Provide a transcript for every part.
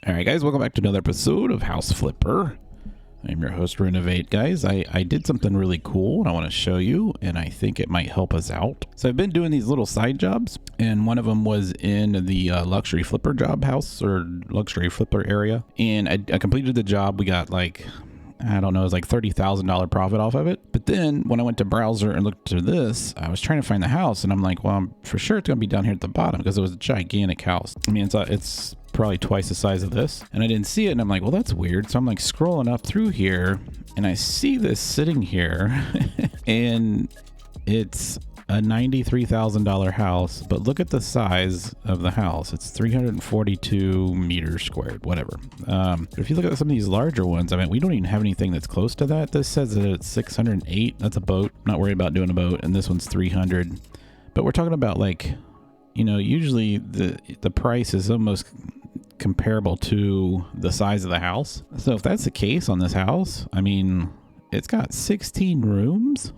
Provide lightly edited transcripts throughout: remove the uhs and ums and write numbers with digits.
All right, guys, welcome back to another episode of House Flipper. I'm your host, Renovate. Guys, I did something really cool and I want to show you, and I think it might help us out. So I've been doing these little side jobs, and one of them was in the luxury flipper job house or luxury flipper area. And I completed the job. We got like, I don't know, it was like $30,000 profit off of it. But then when I went to browser and looked to this, I was trying to find the house, and I'm like, well, I'm for sure it's going to be down here at the bottom because it was a gigantic house. I mean, it's probably twice the size of this, and I didn't see it, and I'm like, well, that's weird. So I'm like scrolling up through here, and I see this sitting here, and it's a $93,000 house, but look at the size of the house. It's 342 meters squared, whatever. If you look at some of these larger ones, I mean, we don't even have anything that's close to that. This says that it's 608. That's a boat. Not worried about doing a boat. And this one's 300. But we're talking about, like, you know, usually the price is almost comparable to the size of the house. So if that's the case on this house, I mean, it's got 16 rooms.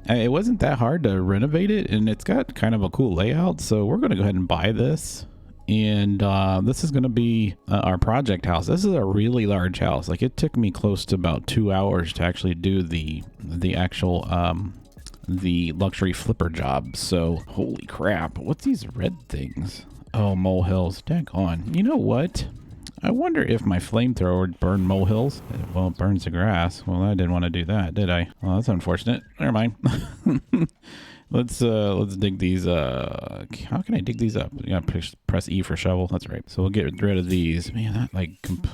It wasn't that hard to renovate it, and it's got kind of a cool layout. So we're going to go ahead and buy this. And this is going to be our project house. This is a really large house. Like, it took me close to about 2 hours to actually do the actual the luxury flipper job. So holy crap, what's these red things? Oh, molehills. Daggone. You know what? I wonder if my flamethrower would burn molehills. Well, it burns the grass. Well, I didn't want to do that, did I? Well, that's unfortunate. Never mind. Let's dig these. How can I dig these up? You gotta press E for shovel. That's right. So we'll get rid of these. Man, that like.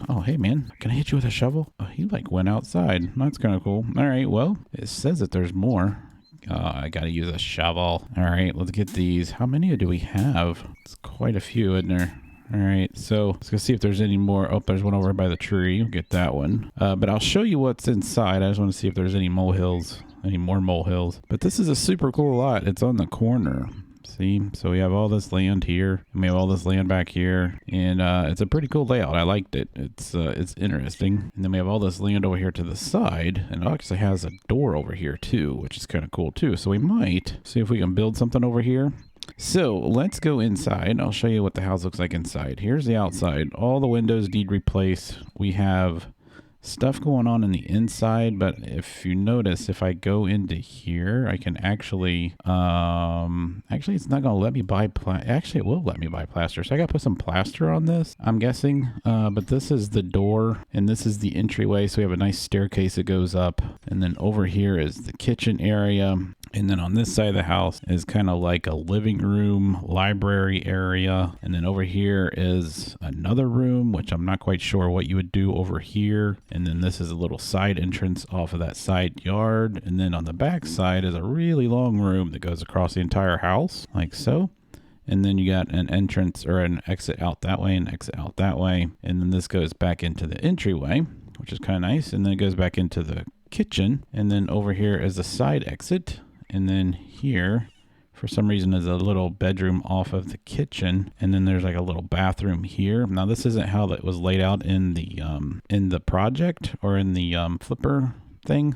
Oh, hey man, can I hit you with a shovel? Oh, he like went outside. That's kind of cool. All right. Well, it says that there's more. I gotta use a shovel. All right, let's get these. How many do we have? It's quite a few, isn't there? All right, so let's go see if there's any more. Oh, there's one over by the tree. We'll get that one. But I'll show you what's inside. I just want to see if there's any molehills, any more molehills. But this is a super cool lot. It's on the corner. See, so we have all this land here, and we have all this land back here, and it's a pretty cool layout. I liked it. It's interesting. And then we have all this land over here to the side, and it actually has a door over here too, which is kind of cool too. So we might see if we can build something over here. So let's go inside. I'll show you what the house looks like inside. Here's the outside. All the windows need replaced. We have stuff going on in the inside, but if you notice, if I go into here, I can actually it's not gonna let me buy actually it will let me buy plaster, so I gotta put some plaster on this, I'm guessing. But this is the door, and this is the entryway, so we have a nice staircase that goes up, and then over here is the kitchen area. And then on this side of the house is kind of like a living room, library area. And then over here is another room, which I'm not quite sure what you would do over here. And then this is a little side entrance off of that side yard. And then on the back side is a really long room that goes across the entire house, like so. And then you got an entrance or an exit out that way and exit out that way. And then this goes back into the entryway, which is kind of nice. And then it goes back into the kitchen. And then over here is a side exit. And then here, for some reason, is a little bedroom off of the kitchen. And then there's like a little bathroom here. Now, this isn't how that was laid out in the project or in the flipper thing,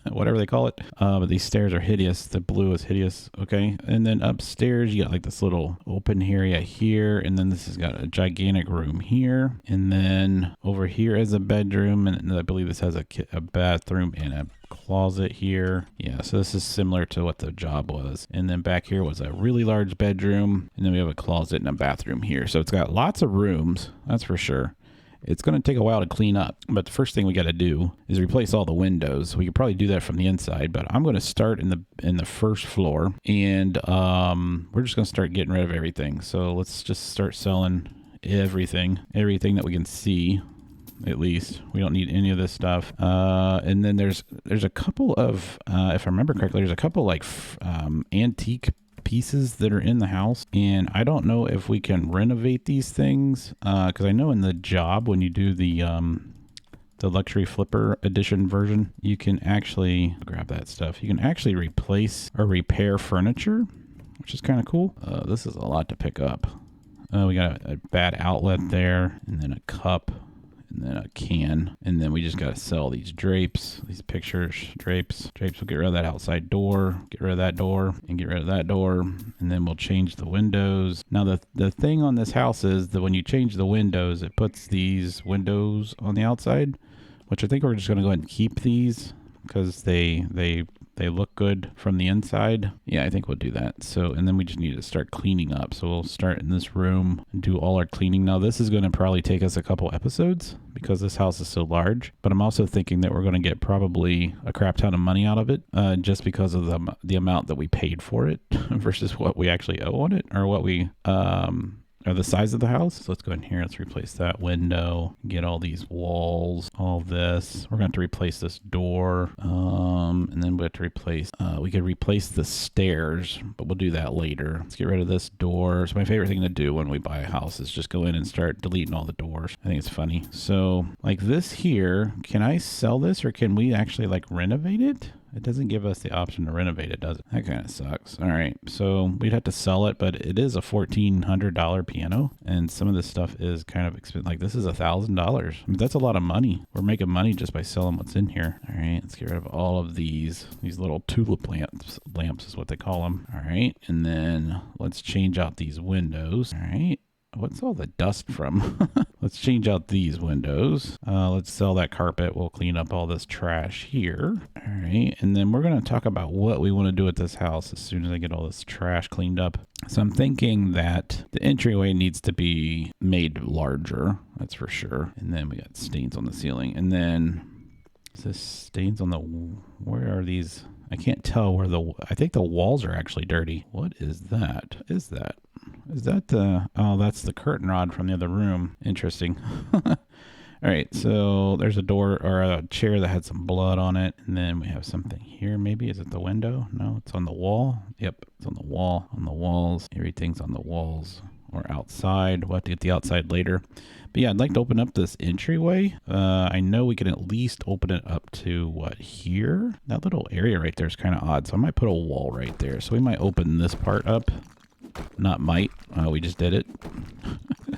whatever they call it. But these stairs are hideous. The blue is hideous. Okay. And then upstairs, you got like this little open area here. And then this has got a gigantic room here. And then over here is a bedroom. And I believe this has a bathroom and a closet here. Yeah, so this is similar to what the job was. And then back here was a really large bedroom, and then we have a closet and a bathroom here. So it's got lots of rooms, that's for sure. It's going to take a while to clean up, but the first thing we got to do is replace all the windows. We could probably do that from the inside, but I'm going to start in the first floor, and we're just going to start getting rid of everything. So let's just start selling everything that we can see. At least we don't need any of this stuff. And then there's a couple of, if I remember correctly, there's a couple like antique pieces that are in the house, and I don't know if we can renovate these things, because I know in the job when you do the luxury flipper edition version, you can actually grab that stuff. You can actually replace or repair furniture, which is kind of cool. This is a lot to pick up. We got a bad outlet there, and then a cup. and then a can. And then we just got to sell these drapes, these pictures, drapes. We'll get rid of that outside door, get rid of that door, and get rid of that door. And then we'll change the windows. Now, the thing on this house is that when you change the windows, it puts these windows on the outside, which I think we're just going to go ahead and keep these because they look good from the inside. Yeah, I think we'll do that. So, and then we just need to start cleaning up. So we'll start in this room and do all our cleaning. Now, this is going to probably take us a couple episodes because this house is so large, but I'm also thinking that we're going to get probably a crap ton of money out of it just because of the amount that we paid for it versus what we actually owe on it, or what we or the size of the house. So let's go in here. Let's replace that window, get all these walls, all this. We're going to have to replace this door. And then we have to replace, we could replace the stairs, but we'll do that later. Let's get rid of this door. It's my favorite thing to do when we buy a house is just go in and start deleting all the doors. I think it's funny. So like this here, can I sell this, or can we actually like renovate it? It doesn't give us the option to renovate it, does it? That kind of sucks. All right, so we'd have to sell it, but it is a $1,400 piano, and some of this stuff is kind of expensive. Like this is $1,000. I mean, that's a lot of money. We're making money just by selling what's in here. All right, let's get rid of all of these little tulip lamps. Lamps is what they call them. All right, and then let's change out these windows. All right. What's all the dust from? Let's change out these windows. Let's sell that carpet. We'll clean up all this trash here. All right. And then we're going to talk about what we want to do with this house as soon as I get all this trash cleaned up. So I'm thinking that the entryway needs to be made larger. That's for sure. And then we got stains on the ceiling. And then is this stains on the, where are these? I can't tell where I think the walls are actually dirty. What is that? Is that the, oh, that's the curtain rod from the other room. Interesting. All right, so there's a door or a chair that had some blood on it. And then we have something here. Maybe, is it the window? No, it's on the wall. Yep, it's on the wall, on the walls. Everything's on the walls or outside. We'll have to get the outside later. But yeah, I'd like to open up this entryway. I know we can at least open it up to what, here? That little area right there is kind of odd. So I might put a wall right there. So we might open this part up. Not might. We just did it.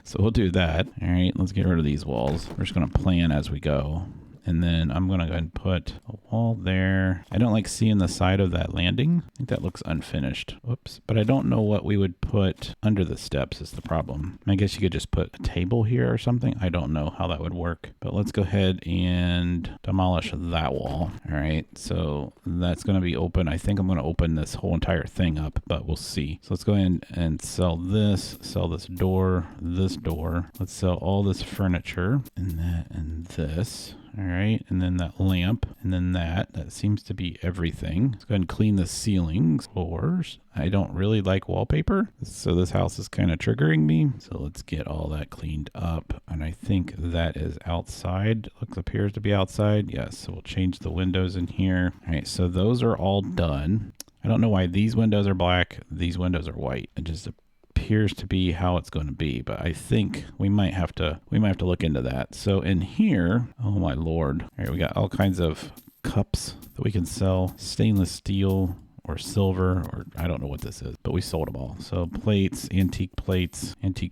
So we'll do that. All right, let's get rid of these walls. We're just going to plan as we go. And then I'm going to go ahead and put a wall there. I don't like seeing the side of that landing. I think that looks unfinished. Whoops. But I don't know what we would put under the steps is the problem. I guess you could just put a table here or something. I don't know how that would work. But let's go ahead and demolish that wall. All right. So that's going to be open. I think I'm going to open this whole entire thing up, but we'll see. So let's go ahead and sell this door, this door. Let's sell all this furniture and that and this. All right, and then that lamp, and then that seems to be everything. Let's go ahead and clean the ceilings, floors. I don't really like wallpaper, so this house is kind of triggering me. So let's get all that cleaned up, and I think that is outside. Appears to be outside. Yes, so we'll change the windows in here. All right, so those are all done. I don't know why these windows are black, these windows are white. It just appears to be how it's going to be, but I think we might have to look into that. So in here, oh my lord, all right, we got all kinds of cups that we can sell, stainless steel or silver, or I don't know what this is, but we sold them all. So plates, antique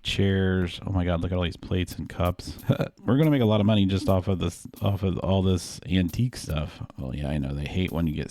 chairs. Oh my god, look at all these plates and cups. We're gonna make a lot of money just off of all this antique stuff. Oh yeah, I know they hate when you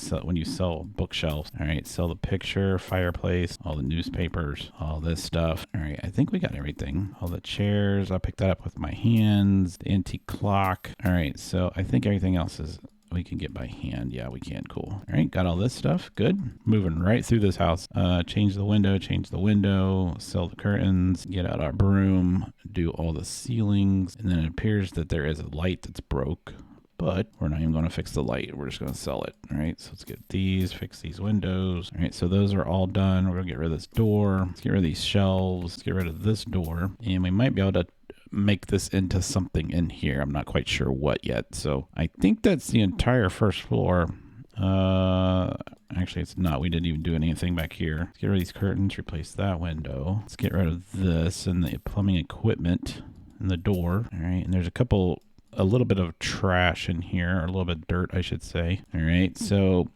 sell bookshelves. All right, sell the picture, fireplace, all the newspapers, all this stuff. All right, I think we got everything. All the chairs, I picked that up with my hands. The antique clock. All right, so I think everything else is we can get by hand. Yeah, we can. Cool. All right, got all this stuff. Good. Moving right through this house. Change the window, sell the curtains, get out our broom, do all the ceilings, and then it appears that there is a light that's broke, but we're not even going to fix the light. We're just going to sell it. All right, so let's get these, fix these windows. All right, so those are all done. We're going to get rid of this door. Let's get rid of these shelves. Let's get rid of this door, and we might be able to make this into something in here. I'm not quite sure what yet. So I think that's the entire first floor. Actually, it's not. We didn't even do anything back here. Let's get rid of these curtains, replace that window. Let's get rid of this and the plumbing equipment and the door. All right, and there's a little bit of trash in here, or a little bit of dirt, I should say. All right, so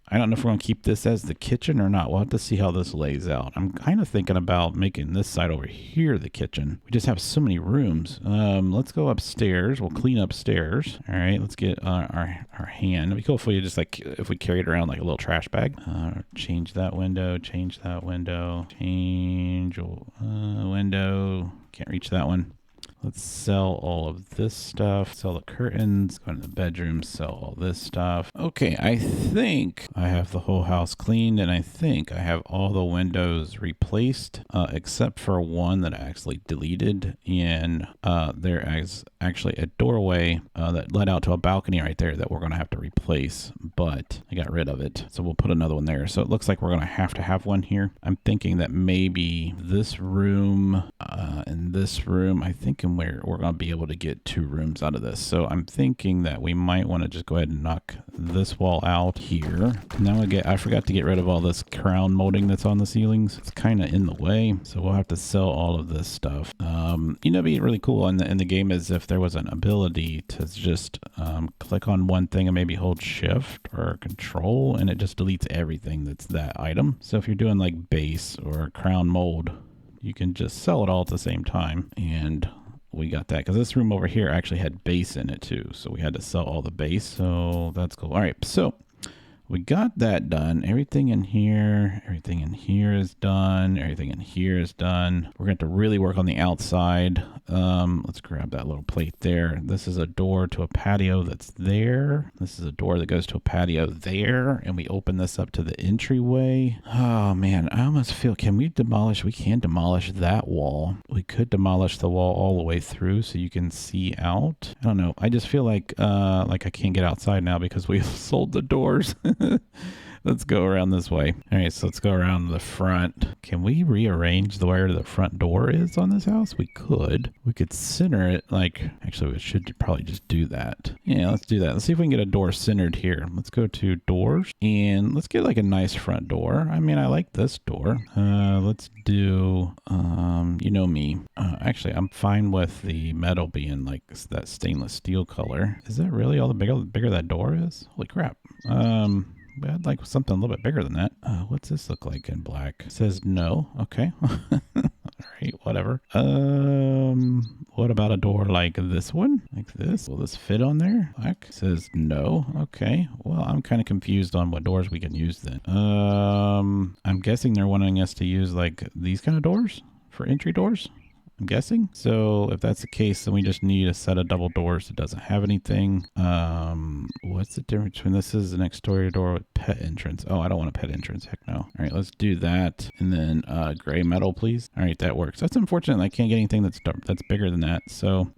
I don't know if we're going to keep this as the kitchen or not. We'll have to see how this lays out. I'm kind of thinking about making this side over here the kitchen. We just have so many rooms. Let's go upstairs. We'll clean upstairs. All right, let's get our hand. It'd be cool if we just like, if we carried around like a little trash bag. Change that window, change that window, change window. Can't reach that one. Let's sell all of this stuff. Sell the curtains. Go into the bedroom. Sell all this stuff. Okay, I think I have the whole house cleaned, and I think I have all the windows replaced, except for one that I actually deleted. And there is actually a doorway that led out to a balcony right there that we're going to have to replace, but I got rid of it. So we'll put another one there. So it looks like we're going to have one here. I'm thinking that maybe this room and this room, I think we're going to be able to get 2 rooms out of this. So I'm thinking that we might want to just go ahead and knock this wall out here. Now I forgot to get rid of all this crown molding that's on the ceilings. It's kind of in the way. So we'll have to sell all of this stuff. You know, it'd be really cool in the game is if there was an ability to just click on one thing and maybe hold shift or control, and it just deletes everything that's that item. So if you're doing like base or crown mold, you can just sell it all at the same time. And we got that because this room over here actually had base in it too. So we had to sell all the base. So that's cool. All right. So we got that done. Everything in here is done. Everything in here is done. We're going to have to really work on the outside. Let's grab that little plate there. This is a door to a patio that's there. This is a door that goes to a patio there. And we open this up to the entryway. Oh man, I almost feel, we can demolish that wall. We could demolish the wall all the way through so you can see out. I don't know. I just feel like I can't get outside now because we sold the doors. Let's go around this way. All right, so let's go around the front. Can we rearrange where the front door is on this house? We could. We could center it actually we should probably just do that. Yeah, let's do that. Let's see if we can get a door centered here. Let's go to doors and let's get like a nice front door. I mean, I like this door. Let's do, you know me. Actually, I'm fine with the metal being like that stainless steel color. Is that really all the bigger that door is? Holy crap. I'd like something a little bit bigger than that. What's this look like in black? It says no. Okay. All right, whatever. What about a door like this one? Like this? Will this fit on there? Black says no. Okay. Well, I'm kind of confused on what doors we can use then. I'm guessing they're wanting us to use like these kind of doors for entry doors. I'm guessing. So if that's the case, then we just need a set of double doors that doesn't have anything. What's the difference between this is the next story door with pet entrance? Oh, I don't want a pet entrance. Heck no. All right, let's do that. And then gray metal, please. All right, that works. That's unfortunate. I can't get anything that's bigger than that. So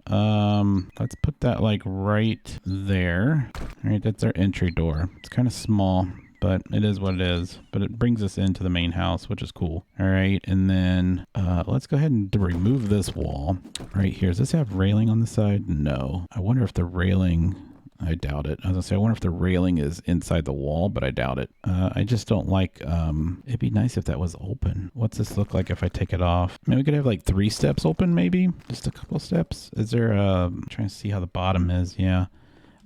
let's put that like right there. All right, that's our entry door. It's kind of small, but it is what it is. But it brings us into the main house, which is cool. All right, and then let's go ahead and remove this wall right here. Does this have railing on the side? No. I wonder if the railing, I doubt it. I was gonna say, I wonder if the railing is inside the wall, but I doubt it. I just don't like, it'd be nice if that was open. What's this look like if I take it off? I mean, we could have like 3 steps open, maybe. Just a couple steps. Is there, I'm trying to see how the bottom is. Yeah.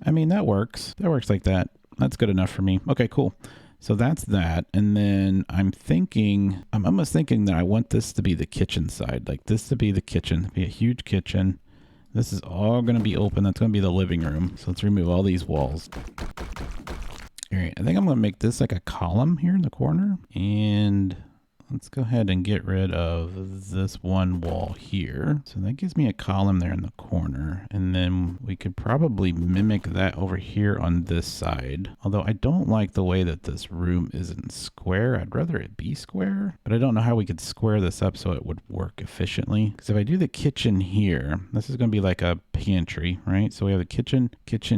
I mean, that works. That works like that. That's good enough for me. Okay, cool. So that's that. And then I'm almost thinking that I want this to be the kitchen side, like this to be the kitchen, be a huge kitchen. This is all going to be open. That's going to be the living room. So let's remove all these walls. All right. I think I'm going to make this like a column here in the corner. And let's go ahead and get rid of this one wall here. So that gives me a column there in the corner. And then we could probably mimic that over here on this side. Although I don't like the way that this room isn't square. I'd rather it be square, but I don't know how we could square this up so it would work efficiently. Because if I do the kitchen here, this is going to be like a pantry, right? So we have a kitchen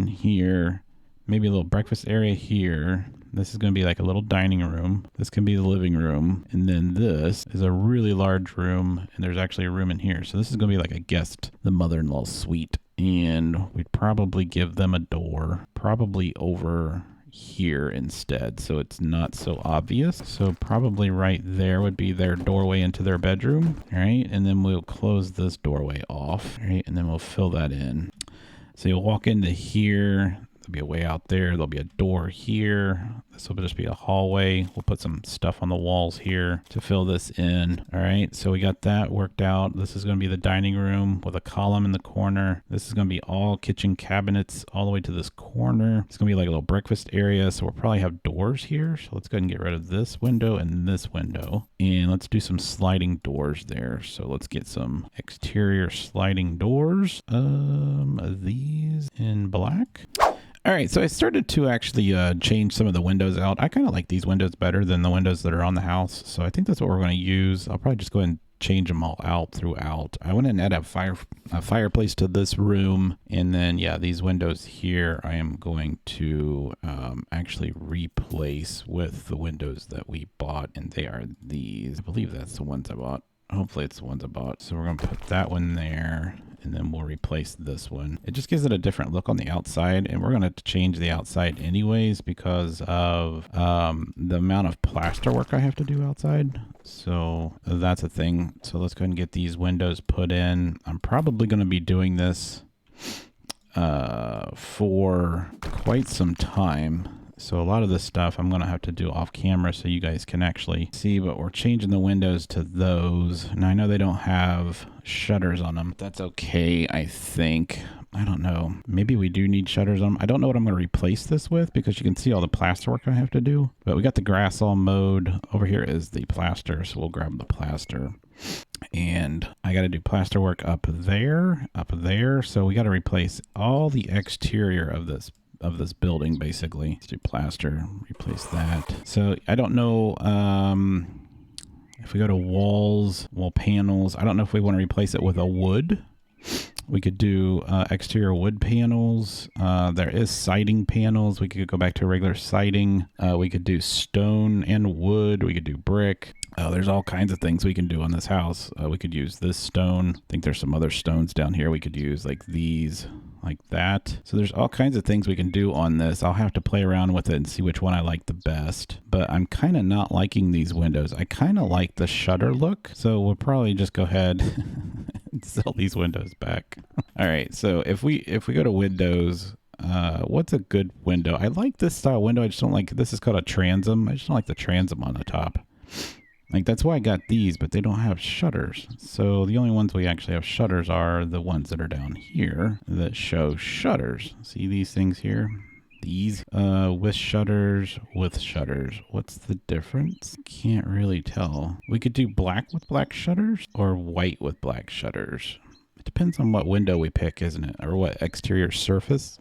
here, maybe a little breakfast area here. This is going to be like a little dining room. This can be the living room. And then this is a really large room. And there's actually a room in here. So this is going to be like a guest, the mother-in-law's suite. And we'd probably give them a door, probably over here instead. So it's not so obvious. So probably right there would be their doorway into their bedroom. All right. And then we'll close this doorway off. All right. And then we'll fill that in. So you'll walk into here. There'll be a way out there. There'll be a door here. This will just be a hallway. We'll put some stuff on the walls here to fill this in. All right, so we got that worked out. This is going to be the dining room with a column in the corner. This is going to be all kitchen cabinets all the way to this corner. It's going to be like a little breakfast area, so we'll probably have doors here. So let's go ahead and get rid of this window and this window. And let's do some sliding doors there. So let's get some exterior sliding doors. These in black. All right, so I started to actually change some of the windows out. I kind of like these windows better than the windows that are on the house. So I think that's what we're going to use. I'll probably just go ahead and change them all out throughout. I went and add a fireplace to this room. And then, yeah, these windows here, I am going to actually replace with the windows that we bought. And they are these. I believe that's the ones I bought. Hopefully it's the ones I bought. So we're going to put that one there. And then we'll replace this one. It just gives it a different look on the outside, and we're going to change the outside anyways because of the amount of plaster work I have to do outside. So that's a thing. So let's go ahead and get these windows put in. I'm probably going to be doing this for quite some time. So a lot of this stuff I'm going to have to do off camera so you guys can actually see, but we're changing the windows to those. Now I know they don't have shutters on them. That's okay, I think. I don't know. Maybe we do need shutters on them. I don't know what I'm going to replace this with because you can see all the plaster work I have to do. But we got the grass all mowed. Over here is the plaster, so we'll grab the plaster. And I got to do plaster work up there. So we got to replace all the exterior of this building, basically. Let's do plaster, replace that. So I don't know if we go to wall panels, I don't know if we want to replace it with a wood. We could do exterior wood panels. There is siding panels. We could go back to regular siding. We could do stone and wood. We could do brick. There's all kinds of things we can do on this house. We could use this stone. I think there's some other stones down here we could use, like these, like that. So there's all kinds of things we can do on this. I'll have to play around with it and see which one I like the best. But I'm kind of not liking these windows. I kind of like the shutter look. So we'll probably just go ahead and sell these windows back. All right, so if we go to windows, what's a good window? I like this style window. I just don't like, this is called a transom. I just don't like the transom on the top. Like, that's why I got these, but they don't have shutters. So the only ones we actually have shutters are the ones that are down here that show shutters. See these things here? These with shutters, with shutters. What's the difference? Can't really tell. We could do black with black shutters or white with black shutters. It depends on what window we pick, isn't it? Or what exterior surface.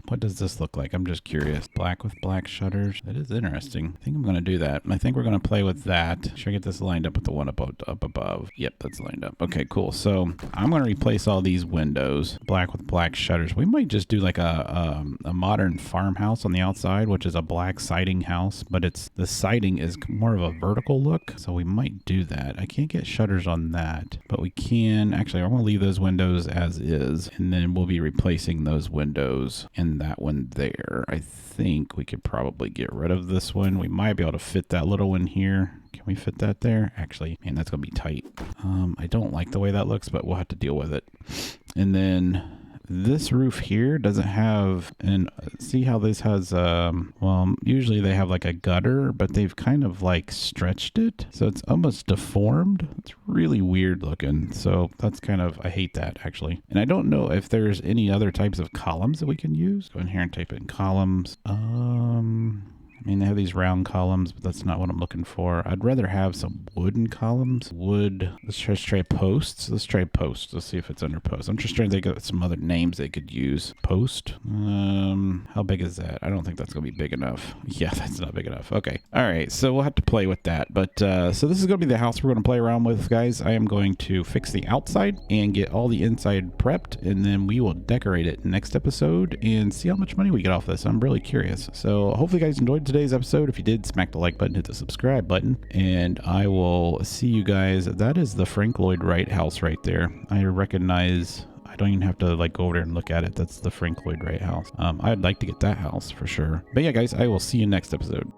What does this look like? I'm just curious. Black with black shutters. That is interesting. I think I'm going to do that. I think we're going to play with that. Should I get this lined up with the one up above? Yep, that's lined up. Okay, cool. So I'm going to replace all these windows. Black with black shutters. We might just do like a modern farmhouse on the outside, which is a black siding house, but the siding is more of a vertical look. So we might do that. I can't get shutters on that, but we can. Actually, I'm going to leave those windows as is, and then we'll be replacing those windows and that one there. I think we could probably get rid of this one. We might be able to fit that little one here. Can we fit that there? Actually, man, that's gonna be tight. I don't like the way that looks, but we'll have to deal with it. And then this roof here doesn't have, and see how this has, well, usually they have like a gutter, but they've kind of like stretched it. So it's almost deformed. It's really weird looking. So that's kind of, I hate that actually. And I don't know if there's any other types of columns that we can use. Go in here and type in columns. I mean, they have these round columns, but that's not what I'm looking for. I'd rather have some wooden columns. Wood. Let's try posts. Let's try posts. Let's see if it's under posts. I'm just trying to think of some other names they could use. Post. How big is that? I don't think that's going to be big enough. Yeah, that's not big enough. Okay. All right. So we'll have to play with that. But so this is going to be the house we're going to play around with, guys. I am going to fix the outside and get all the inside prepped, and then we will decorate it next episode and see how much money we get off this. I'm really curious. So hopefully you guys enjoyed today's episode. If you did, smack the like button, hit the subscribe button, and I will see you guys. That is the Frank Lloyd Wright house right there. I recognize, I don't even have to like go over there and look at it. That's the Frank Lloyd Wright house. I'd like to get that house for sure. But yeah, guys, I will see you next episode.